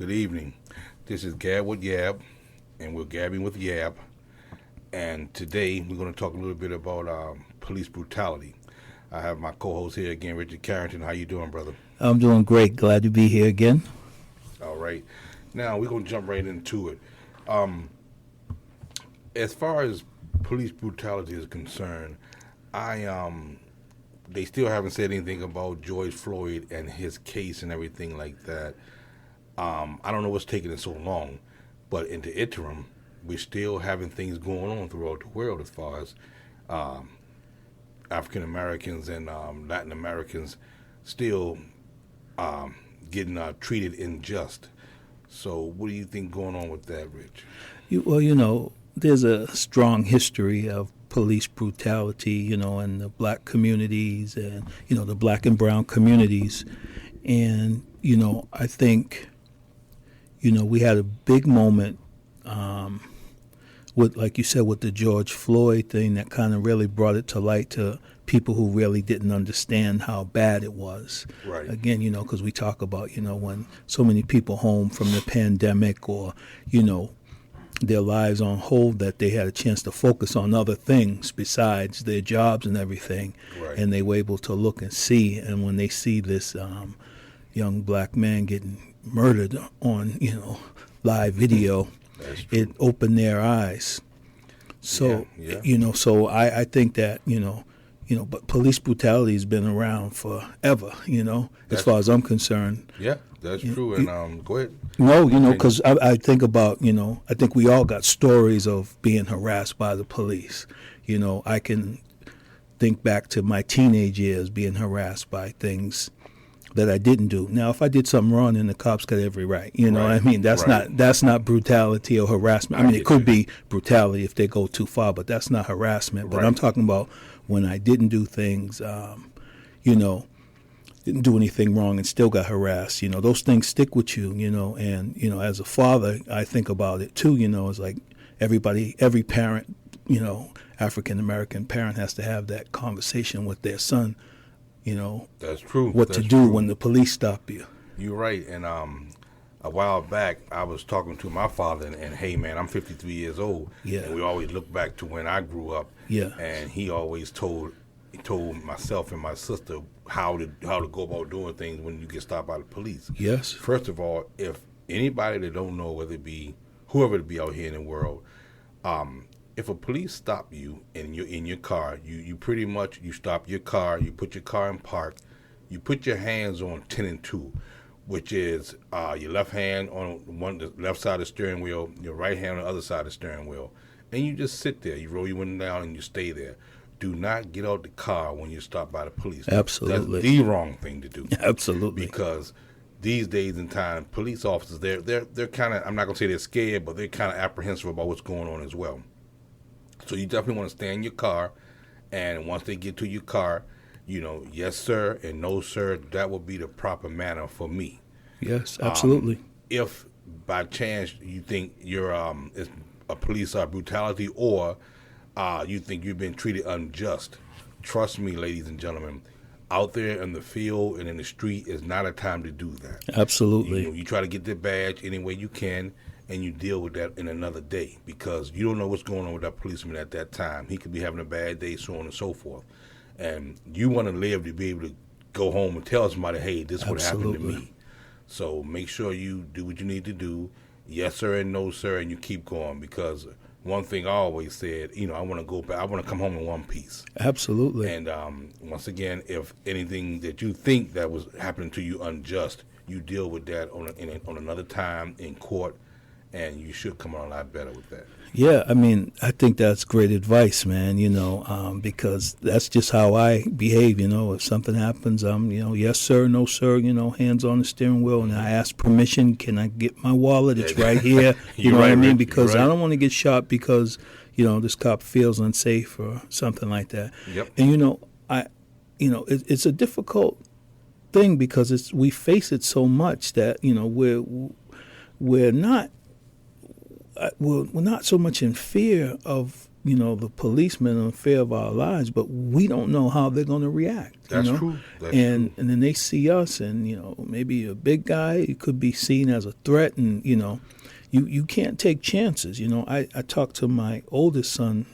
Good evening. This is Gab with Yab, and we're gabbing with Yab. And today we're going to talk a little bit about police brutality. I have my co-host here again, Richard Carrington. How you doing, brother? I'm doing great. Glad to be here again. All right. Now we're going to jump right into it. Um, as far as police brutality is concerned, I they still haven't said anything about George Floyd and his case and everything like that. I don't know what's taking it so long, but in the interim, we're still having things going on throughout the world as far as um, African Americans and Latin Americans still um, getting treated unjust. So, what do you think going on with that, Rich? There's a strong history of police brutality, in the black communities and, the black and brown communities. And, I think, we had a big moment with, like you said, with the George Floyd thing that kind of really brought it to light to people who really didn't understand how bad it was. Right. Again, because we talk about, when so many people home from the pandemic or, their lives on hold, that they had a chance to focus on other things besides their jobs and everything. Right. And they were able to look and see. And when they see this young black man getting murdered on, live video, it opened their eyes. So, so I think that, but police brutality has been around forever, as far as I'm concerned. Yeah, that's true. And go ahead. No, because I think about, I think we all got stories of being harassed by the police. I can think back to my teenage years being harassed by things that I didn't do. Now, if I did something wrong, then the cops got every right. What I mean? That's not brutality or harassment. I mean, it could be brutality if they go too far, but that's not harassment. But I'm talking about when I didn't do things, didn't do anything wrong and still got harassed. Those things stick with you, and, as a father, I think about it too, it's like every parent, African-American parent has to have that conversation with their son, That's true. What to do when the police stop you. You're right. And a while back, I was talking to my father, and hey, man, I'm 53 years old. Yeah. And we always look back to when I grew up. Yeah. And he always told myself and my sister how to go about doing things when you get stopped by the police. Yes. First of all, if anybody that don't know, whether it be whoever it be out here in the world, if a police stop you and you're in your car, you pretty much, you stop your car, you put your car in park, you put your hands on 10 and 2, which is your left hand on the left side of the steering wheel, your right hand on the other side of the steering wheel, and you just sit there. You roll your window down and you stay there. Do not get out the car when you're stopped by the police. Absolutely. That's the wrong thing to do. Absolutely. Because these days and time, police officers, they're kind of, I'm not going to say they're scared, but they're kind of apprehensive about what's going on as well. So you definitely want to stay in your car, and once they get to your car, yes, sir, and no, sir, that would be the proper manner for me. Yes, absolutely. If by chance you think you're it's a police brutality, or you think you've been treated unjust, trust me, ladies and gentlemen, out there in the field and in the street is not a time to do that. Absolutely. You try to get the badge any way you can, and you deal with that in another day, because you don't know what's going on with that policeman at that time. He could be having a bad day, so on and so forth. And you want to live to be able to go home and tell somebody, hey, this is what happened to me. So make sure you do what you need to do. Yes, sir, and no, sir, and you keep going, because one thing I always said, I want to go back. I want to come home in one piece. Absolutely. And once again, if anything that you think that was happening to you unjust, you deal with that on another time in court, and you should come out a lot better with that. Yeah, I mean, I think that's great advice, man, because that's just how I behave, If something happens, yes, sir, no, sir, hands on the steering wheel, and I ask permission, can I get my wallet? It's right here, you know right, what I mean? Rick, because right. I don't want to get shot because, this cop feels unsafe or something like that. Yep. And, it's a difficult thing because we face it so much that, we're not so much in fear of the policemen are in fear of our lives, but we don't know how they're going to react. That's true. That's and true. and then they see us, and maybe a big guy, it could be seen as a threat, and you can't take chances. I talked to my oldest son,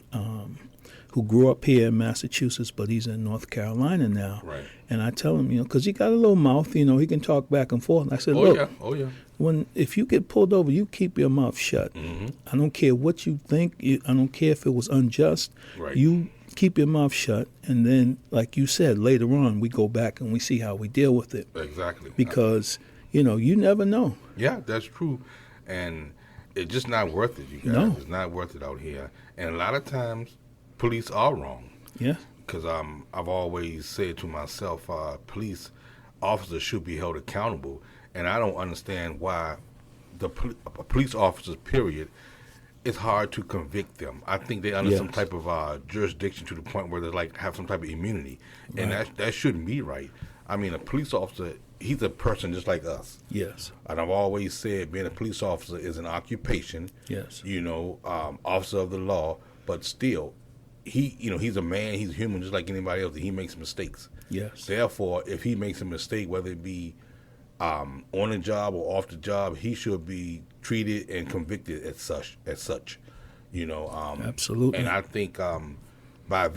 who grew up here in Massachusetts, but he's in North Carolina now. Right. And I tell him, because he got a little mouth, he can talk back and forth. And I said, Oh look, yeah. Oh yeah. if you get pulled over, you keep your mouth shut. Mm-hmm. I don't care what you think. I don't care if it was unjust. Right. You keep your mouth shut, and then, like you said, later on we go back and we see how we deal with it. Exactly. Because you never know. Yeah, that's true, and it's just not worth it. You guys, No. It's not worth it out here, and a lot of times, police are wrong. Yeah. Because I've always said to myself, police officers should be held accountable, and I don't understand why police officers, period, it's hard to convict them. I think they're under some type of jurisdiction to the point where they have some type of immunity, and that shouldn't be right. I mean, a police officer, he's a person just like us. Yes. And I've always said being a police officer is an occupation. Yes. Officer of the law, but still, he's a man, he's human just like anybody else, and he makes mistakes. Yes. Therefore, if he makes a mistake, whether it be on the job or off the job, he should be treated and convicted as such. Absolutely. And I think by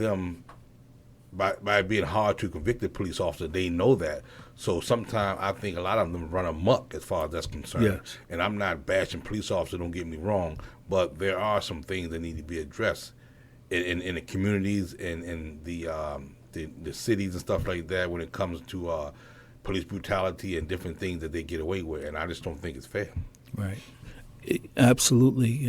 being hard to convict the police officer, they know that. So sometimes I think a lot of them run amok as far as that's concerned. Yes. And I'm not bashing police officers, don't get me wrong, but there are some things that need to be addressed in the communities and in the cities and stuff like that when it comes to police brutality and different things that they get away with. And I just don't think it's fair. Right. Absolutely.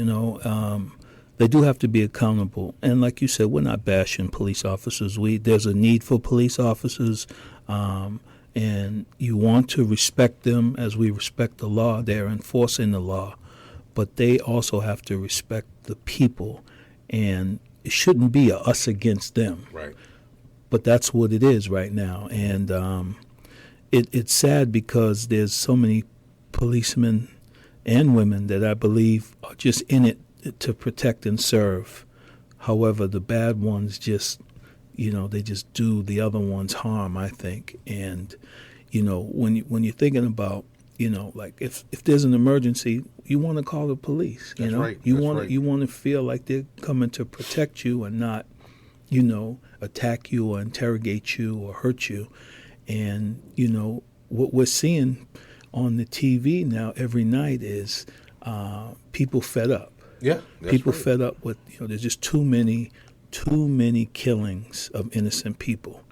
They do have to be accountable. And like you said, we're not bashing police officers. There's a need for police officers, and you want to respect them as we respect the law. They're enforcing the law. But they also have to respect the people. And it shouldn't be a us against them. Right. But that's what it is right now. And it's sad because there's so many policemen and women that I believe are just in it to protect and serve. However, the bad ones just, they just do the other ones harm, I think. And, when you're thinking about, like if there's an emergency, you want to call the police. That's right. You That's want right. you want to feel like they're coming to protect you and not, attack you or interrogate you or hurt you. And, what we're seeing on the TV now every night is people fed up. Yeah, that's People right. fed up with, there's just too many killings of innocent people.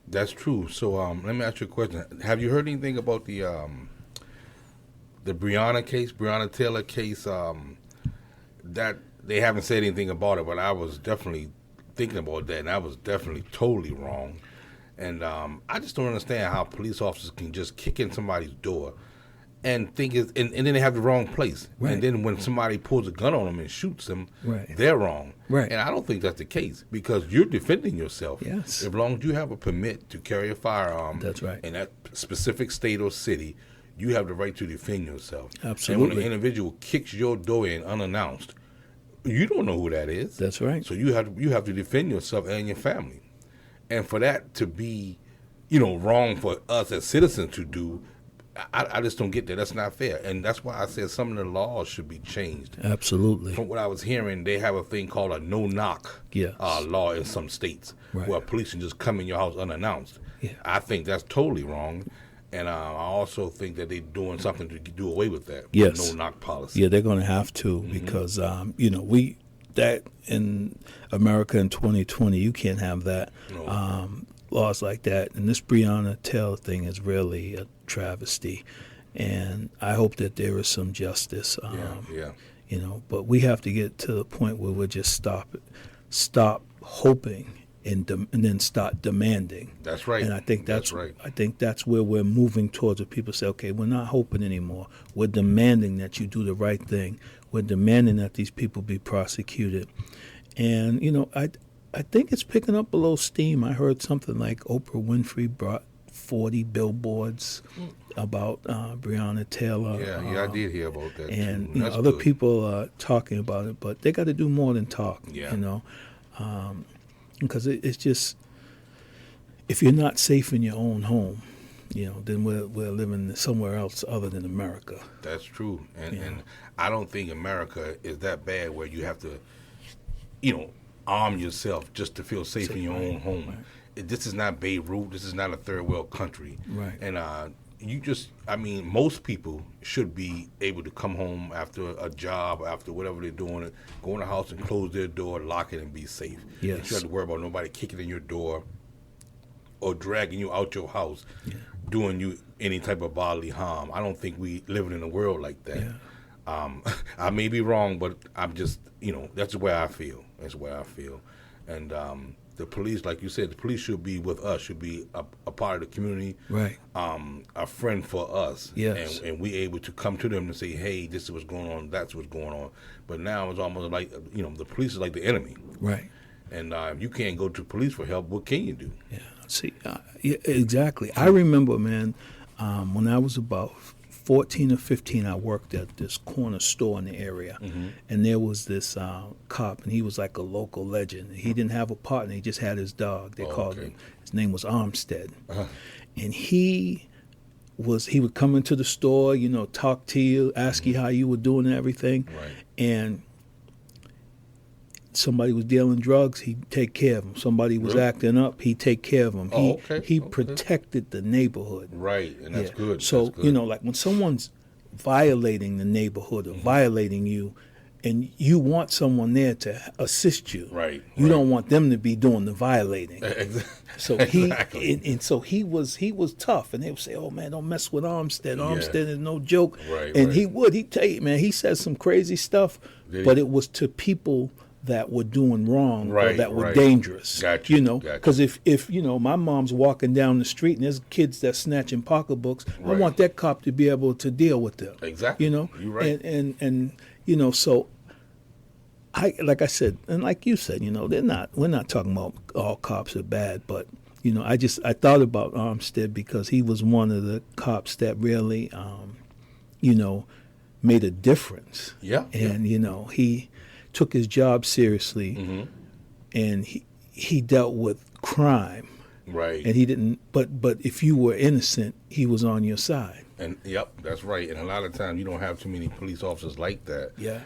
That's true. So let me ask you a question. Have you heard anything about the Breonna Taylor case? That they haven't said anything about it, but I was definitely thinking about that, and I was definitely totally wrong. And I just don't understand how police officers can just kick in somebody's door and think and then they have the wrong place. Right. And then when somebody pulls a gun on them and shoots them, Right. they're wrong. Right. And I don't think that's the case because you're defending yourself. Yes. As long as you have a permit to carry a firearm That's right. in that specific state or city, you have the right to defend yourself. Absolutely. And when an individual kicks your door in unannounced, you don't know who that is. That's right. So you have to defend yourself and your family. And for that to be, wrong for us as citizens to do, I just don't get that. That's not fair. And that's why I said some of the laws should be changed. Absolutely. From what I was hearing, they have a thing called a no-knock Yes. law in some states Right. where police can just come in your house unannounced. Yeah. I think that's totally wrong. And I also think that they're doing something to do away with that. Yes. No-knock policy. Yeah, they're going to have to because, that in America in 2020, you can't have that. No. Laws like that. And this Breonna Taylor thing is really a travesty. And I hope that there is some justice. Yeah. But we have to get to the point where we'll just stop hoping and then start demanding. That's right. And I think that's right. I think that's where we're moving towards. Where people say, okay, we're not hoping anymore. We're demanding that you do the right thing. We're demanding that these people be prosecuted. And I think it's picking up a little steam. I heard something like Oprah Winfrey brought 40 billboards about Breonna Taylor. Yeah, I did hear about that and too. other people are talking about it, but they got to do more than talk. Yeah. You know, because it's just, if you're not safe in your own home, then we're living somewhere else other than America. That's true, and I don't think America is that bad where you have to, arm yourself just to feel safe in your own home. Right. This is not Beirut. This is not a third world country. Right. And most people should be able to come home after a job, after whatever they're doing, go in the house and close their door, lock it, and be safe. Yes. You don't have to worry about nobody kicking in your door or dragging you out your house, doing you any type of bodily harm. I don't think we living in a world like that. Yeah. I may be wrong, but I'm just, that's the way I feel. That's the way I feel. And the police, like you said, the police should be with us, should be a part of the community, right? A friend for us. Yes. And we able to come to them and say, hey, this is what's going on, that's what's going on. But now it's almost like, the police is like the enemy. Right. And if you can't go to police for help, what can you do? Yeah. See, yeah, exactly. I remember, man, when I was about 14 or 15, I worked at this corner store in the area, and there was this cop, and he was like a local legend. He didn't have a partner; he just had his dog. They called him. His name was Armstead, and he would come into the store, talk to you, ask you how you were doing and everything, Right. and somebody was dealing drugs, he'd take care of them. Somebody was acting up, he'd take care of them. He protected the neighborhood. Right, and that's good. So, that's good. Like when someone's violating the neighborhood or violating you, and you want someone there to assist you. Right. You don't want them to be doing the violating. So Exactly. he was tough, and they would say, "Oh man, don't mess with Armstead. Armstead is no joke." Right, and right. he'd tell you, man, he said some crazy stuff, but it was to people that were doing wrong or that were dangerous. Gotcha. Because if my mom's walking down the street and there's kids that's snatching pocketbooks, I want that cop to be able to deal with them. Exactly. You're right. And so like I said, and like you said, we're not talking about all cops are bad, but I thought about Armstead because he was one of the cops that really made a difference. Yeah. And he took his job seriously, and he dealt with crime. Right. And he didn't. But if you were innocent, he was on your side. And that's right. And a lot of times you don't have too many police officers like that. Yeah.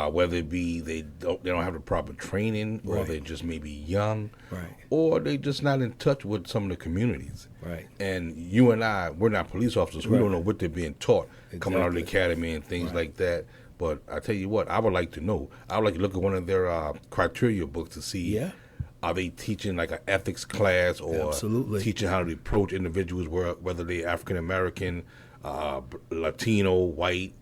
Whether it be they don't have the proper training, or they just may be young, right, or they just not in touch with some of the communities. Right. And you and we're not police officers. We don't know what they're being taught coming out of the academy and things like that. But I tell you what, I would like to know. I would like to look at one of their criteria books to see, are they teaching like an ethics class or teaching how to approach individuals, whether they're African American, Latino, white,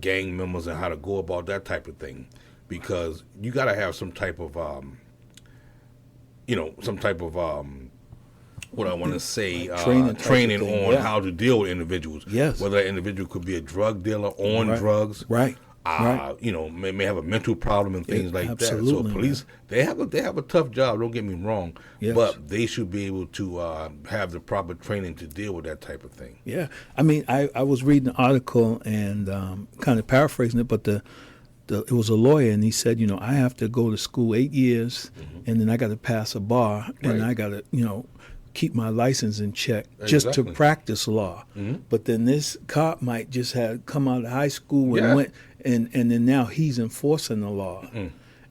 gang members, and how to go about that type of thing. Because you got to have some type of, what I want to say, training on how to deal with individuals. Yes. Whether that individual could be a drug dealer on drugs. Right. May have a mental problem and things like that. So police, they have a tough job. Don't get me wrong, but they should be able to have the proper training to deal with that type of thing. Yeah, I mean, I was reading an article and kind of paraphrasing it, but it was a lawyer, and he said, I have to go to school 8 years, and then I got to pass a bar, and I got to, keep my license in check just to practice law. But then this cop might just have come out of high school and went, and then now he's enforcing the law.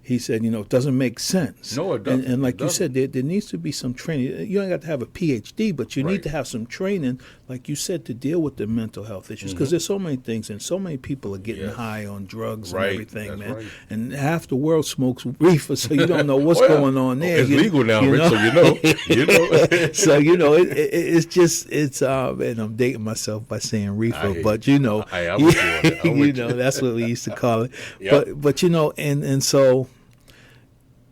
He said, it doesn't make sense. No, it doesn't. And like you said, there needs to be some training. You don't got to have a PhD, but you need to have some training, like you said, to deal with the mental health issues. Because there's so many things, and so many people are getting high on drugs and everything, man. Right. And half the world smokes reefer, so you don't know what's going on there. It's legal now, Rich, so you know. So it's just and I'm dating myself by saying reefer, but I'm with you. That's what we used to call it. Yep. But and so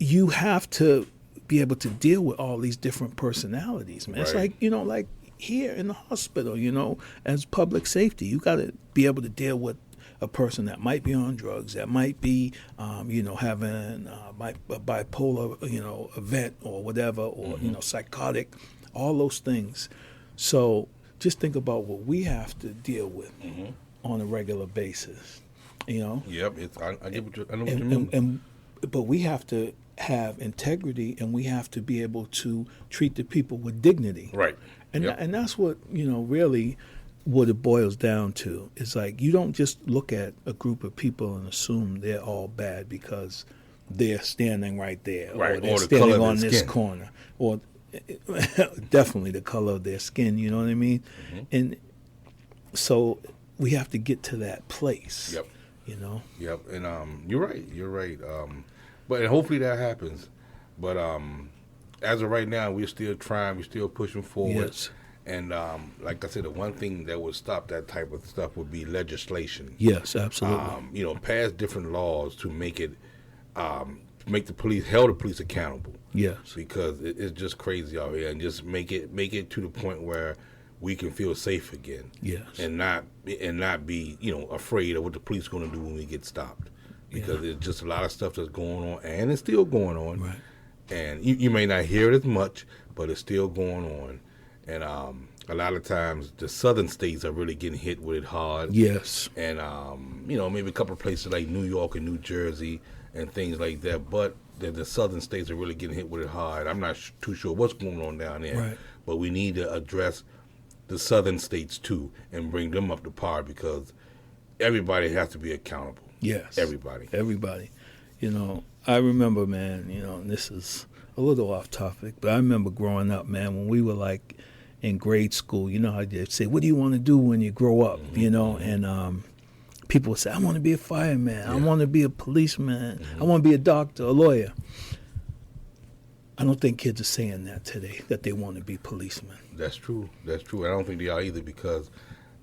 you have to be able to deal with all these different personalities, man. It's like like here in the hospital, as public safety, you got to be able to deal with a person that might be on drugs, that might be, having a bipolar, event or whatever, or psychotic, all those things. So just think about what we have to deal with Mm-hmm. on a regular basis, you know. Yep, I get what I know what you And, mean. but we have to have integrity, and we have to be able to treat the people with dignity. Right. And Yep. and that's what, really what it boils down to. It's like you don't just look at a group of people and assume they're all bad because they're standing right there, Right, or they're or the color standing of on their this skin. corner, or definitely the color of their skin. You know what I mean? Mm-hmm. And so we have to get to that place. Yep. You know. Yep, and you're right. You're right. But hopefully that happens. But as of right now, we're still trying. We're still pushing forward. Yes. And like I said, the one thing that would stop that type of stuff would be legislation. Yes, absolutely. Pass different laws to make it, make the police, held the police accountable. Yes. Because it's just crazy out here, and just make it to the point where we can feel safe again. Yes. And not be afraid of what the police are going to do when we get stopped, because there's just a lot of stuff that's going on, and it's still going on. Right. And you may not hear it as much, but it's still going on. And a lot of times the southern states are really getting hit with it hard. Yes. And maybe a couple of places like New York and New Jersey and things like that, but the southern states are really getting hit with it hard. I'm not too sure what's going on down there, Right. but we need to address the southern states too and bring them up to par, because everybody has to be accountable. Yes. Everybody. I remember, man, and this is a little off topic, but I remember growing up, man, when we were like in grade school, you know how they say, what do you want to do when you grow up, and people would say, I want to be a fireman, I want to be a policeman, I want to be a doctor, a lawyer. I don't think kids are saying that today, that they want to be policemen. That's true. That's true. I don't think they are either, because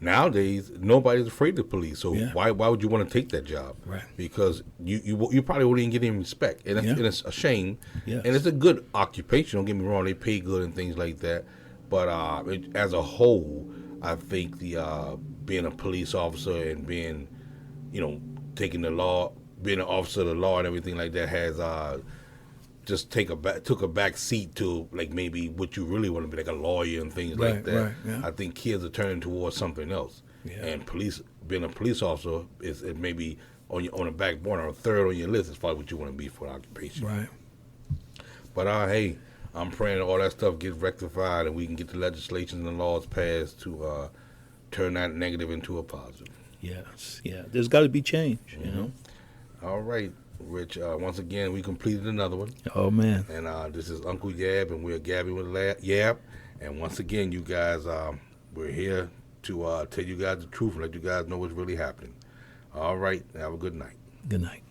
nowadays nobody's afraid of the police. So why would you want to take that job? Right. Because you probably wouldn't get any respect, and it's a shame. Yes. And it's a good occupation. Don't get me wrong; they pay good and things like that. But as a whole, I think the being a police officer and being, taking the law, being an officer of the law and everything like that has just took a back seat to like maybe what you really want to be, like a lawyer and things like that. Right, yeah. I think kids are turning towards something else. Yeah. And being a police officer is maybe on a back burner, a third on your list as far as what you want to be for an occupation. Right. But hey, I'm praying all that stuff gets rectified and we can get the legislation and laws passed to turn that negative into a positive. Yes. Yeah. There's got to be change, All right, Rich. Once again, we completed another one. Oh, man. And this is Uncle Yab, and we're gabbing with Yab. And once again, you guys, we're here to tell you guys the truth and let you guys know what's really happening. All right. Have a good night. Good night.